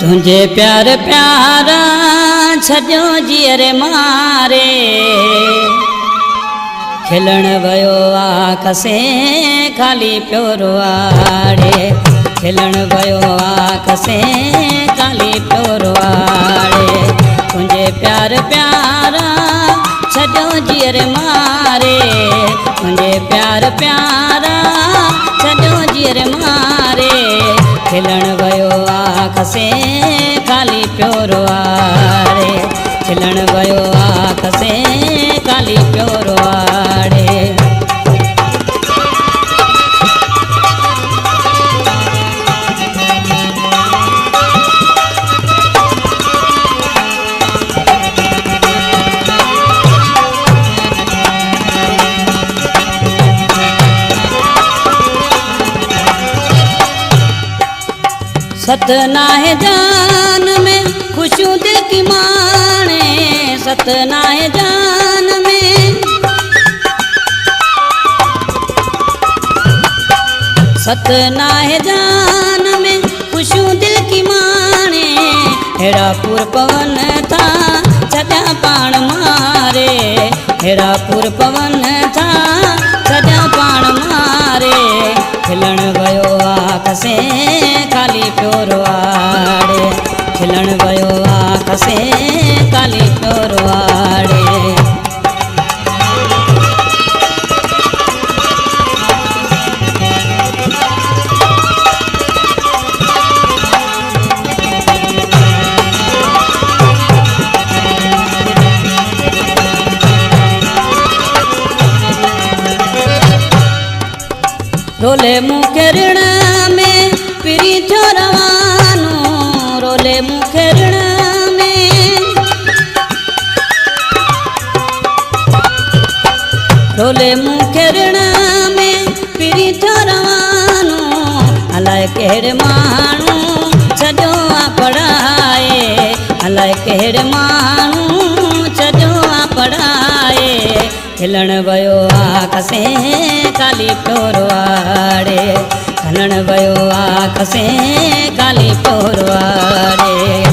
तुझे प्यार प्यारा छजो जीअर मारे खिलण वयो आँख से खाली प्योरो आड़े खिलण वयो आँख से खाली प्योरो आड़े तुझे प्यार प्यारा छजो जीअर मारे तुझे प्यार प्यारा छजो जीअर मारे खिलण वयो आँख से खाली प्योरो आड़े खिलण वयो आँख से खाली प्योरो आड़े सतना है जान में खुशू दिल की माने सतना है जान में सतना है जान में खुशू दिल की माने हेरापुर पवन था छजा पाण मारे हेरापुर पवन था छजा पाण मारे खिलण वयो आँख से खाली प्योरो आड़े खिलण वयो आँख से खाली प्योरो आड़े रोले मुखे ऋण में पिरी थो रवानो रोले मुखे ऋण में रोले मुखे ऋण में पिरी थो रवानो अलाए कहिड़े माण्हू छजो आ पढ़ाए अलाए कहिड़े माण्हू छजो आ पढ़ाए खिलण वयो आँख से खाली प्योरो आड़े खिलण वयो आँख से खाली प्योरो आड़े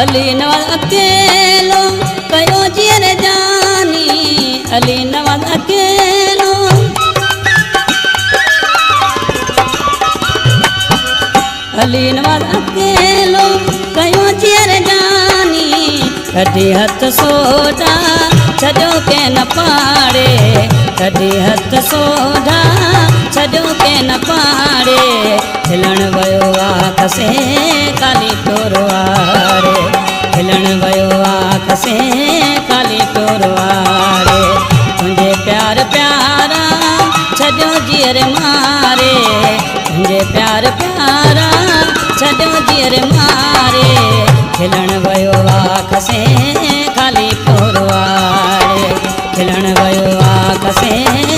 अली नवाज़ अकेलो कयो जीअर जानी अली नवाज़ अकेलो अली नवाज़ अकेलो कयो जीअर जानी कॾहिं हथ सोधा छजो के न पाड़े कॾहिं हथ सोधा छजो के न पाड़े खिलण वयो आँख से खाली प्योरो आड़े खिलण वयो आँख से खाली प्योरो आड़े तुझे प्यार प्यारा छजो जीअर मारे तुझे प्यार प्यारा छजो जीअर मारे खिलण वयो आँख से खाली प्योरो आड़े खिलण वयो आँख से